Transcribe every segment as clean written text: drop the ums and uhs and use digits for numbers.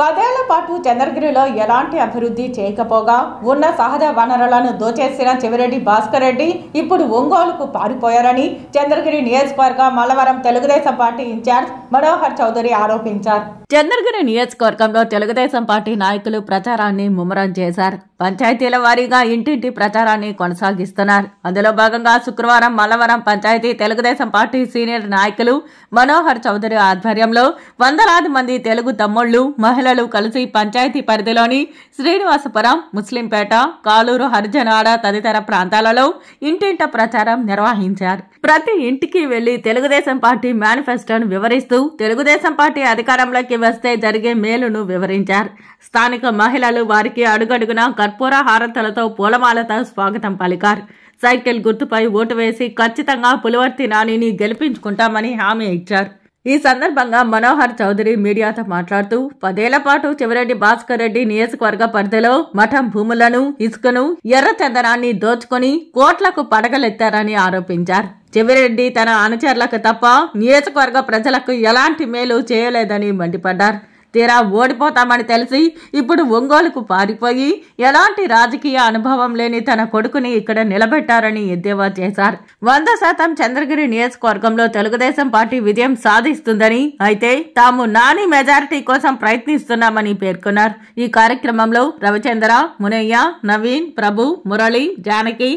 10 ఏళ్ల పాటు చంద్రగిరిలో ఎలాంటి అభివృద్ధి చేయకపోగా ఉన్న సహజ వనరులను దోచేసిన చెవిరెడ్డి భాస్కర్ రెడ్డి ఇప్పుడు ఒంగోలుకు పారిపోయారని చంద్రగిరి నియోజకవర్గ మల్లవరం తెలుగుదేశం పార్టీ ఇన్ఛార్జ్ మనోహర్ చౌదరి ఆరోపించారు. చంద్రగిరి నియోజకవర్గంలో తెలుగుదేశం పార్టీ నాయకులు ప్రచారాన్ని ముమ్మరం చేశారు. పంచాయతీల వారీగా ఇంటింటి ప్రచారాన్ని కొనసాగిస్తున్నారు. అందులో భాగంగా శుక్రవారం మల్లవరం పంచాయతీ తెలుగుదేశం పార్టీ సీనియర్ నాయకులు మనోహర్ చౌదరి ఆధ్వర్యంలో వందలాది మంది తెలుగు తమ్ముళ్లు మహిళలు కలిసి పంచాయతీ పరిధిలోని శ్రీనివాసపురం, ముస్లింపేట, కాలూరు, హరిజనాడ తదితర ప్రాంతాలలో ఇంటింట ప్రచారం నిర్వహించారు. ప్రతి ఇంటికి వెళ్లి తెలుగుదేశం పార్టీ మేనిఫెస్టోను వివరిస్తూ తెలుగుదేశం పార్టీ అధికారంలోకి వస్తే జరిగే మేలును వివరించారు. స్థానిక మహిళలు వారికి అడుగడుగునా కర్పూర హారతలతో పూలమాలతో స్వాగతం పలికారు. సైకిల్ గుర్తుపై ఓటు వేసి ఖచ్చితంగా పులివర్తి నానిని గెలిపించుకుంటామని హామీ ఇచ్చారు. ఈ సందర్భంగా మనోహర్ చౌదరి మీడియాతో మాట్లాడుతూ 10 ఏళ్ల పాటు చెవిరెడ్డి భాస్కర్ రెడ్డి నియోజకవర్గ పరిధిలో మఠం భూములను, ఇసుకను, ఎర్రచందనాన్ని దోచుకుని కోట్లకు పడగలెత్తారని ఆరోపించారు. చెవిరెడ్డి తన అనుచరులకు తప్ప నియోజకవర్గ ప్రజలకు ఎలాంటి మేలు చేయలేదని మండిపడ్డారు. తీరా ఓడిపోతామని తెలిసి ఇప్పుడు ఒంగోలుకు పారిపోయి ఎలాంటి రాజకీయ అనుభవం లేని తన కొడుకుని ఇక్కడ నిలబెట్టారని ఎద్దేవా చేశారు. 100% చంద్రగిరి నియోజకవర్గంలో తెలుగుదేశం పార్టీ విజయం సాధిస్తుందని, అయితే తాము నాని మెజారిటీ కోసం ప్రయత్నిస్తున్నామని పేర్కొన్నారు. ఈ కార్యక్రమంలో రవిచంద్ర, మునయ్య, నవీన్, ప్రభు, మురళి, జానకి,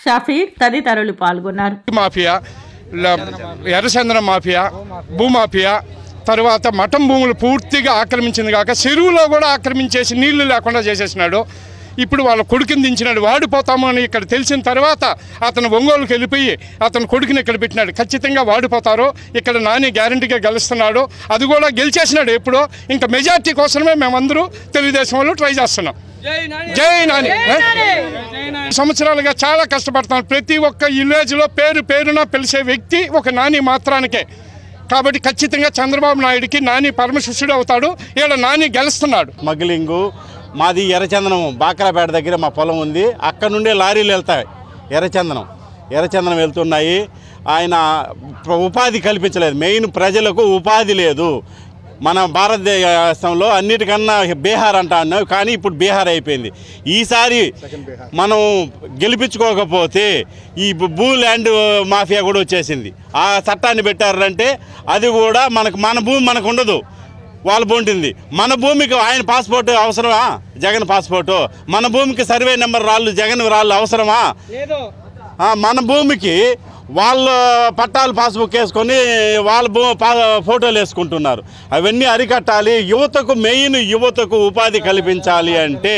షఫీర్ తదితరులు పాల్గొన్నారు. మాఫియా, ఎర్రచంద్రం మాఫియా, భూమాఫియా, తర్వాత మఠం భూములు పూర్తిగా ఆక్రమించింది కాక చెరువులో కూడా ఆక్రమించేసి నీళ్లు లేకుండా చేసేసినాడు. ఇప్పుడు వాళ్ళ కొడుకుని దించినాడు. వాడిపోతామని ఇక్కడ తెలిసిన తర్వాత అతను ఒంగోలుకి వెళ్ళిపోయి అతను కొడుకుని ఇక్కడ పెట్టినాడు. ఖచ్చితంగా వాడిపోతారు. ఇక్కడ నాని గ్యారంటీగా గెలుస్తున్నాడు. అది కూడా గెలిచేసినాడు ఎప్పుడో. ఇంకా మెజార్టీ కోసమే మేమందరూ తెలుగుదేశం వాళ్ళు ట్రై చేస్తున్నాం. జై నాని. సంవత్సరాలుగా చాలా కష్టపడతాం. ప్రతి ఒక్క విలేజ్లో పేరున పిలిచే వ్యక్తి ఒక నాని మాత్రానికే. కాబట్టి ఖచ్చితంగా చంద్రబాబు నాయుడికి నాని పరమశిష్యుడు అవుతాడు. ఇక్కడ నాని గెలుస్తున్నాడు. స్మగ్లింగు మాది ఎర్రచందనం బాక్రాపేట దగ్గర మా పొలం ఉంది. అక్కడ నుండే లారీలు వెళ్తాయి. ఎర్రచందనం వెళ్తున్నాయి. ఆయన ఉపాధి కల్పించలేదు. మెయిన్ ప్రజలకు ఉపాధి లేదు. మన భారతదేశంలో అన్నిటికన్నా బీహార్ అంటున్నాం, కానీ ఇప్పుడు బీహార్ అయిపోయింది. ఈసారి మనం గెలిపించుకోకపోతే ఈ భూ ల్యాండ్ మాఫియా కూడా వచ్చేసింది. ఆ చట్టాన్ని పెట్టారంటే అది కూడా మన భూమి మనకు ఉండదు, వాళ్ళు పోంటుంది. మన భూమికి ఆయన పాస్పోర్ట్ అవసరమా? జగన్ పాస్పోర్టు. మన భూమికి సర్వే నెంబర్ రాళ్ళు, జగన్ రాళ్ళు అవసరమా? మన భూమికి వాళ్ళ పట్టాలు పాస్బుక్ వేసుకొని వాళ్ళ ఫోటోలు వేసుకుంటున్నారు. అవన్నీ అరికట్టాలి. యువతకు ఉపాధి కల్పించాలి అంటే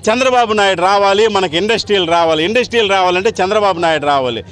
చంద్రబాబు నాయుడు రావాలి. మనకి ఇండస్ట్రీలు రావాలి. ఇండస్ట్రీలు రావాలంటే చంద్రబాబు నాయుడు రావాలి.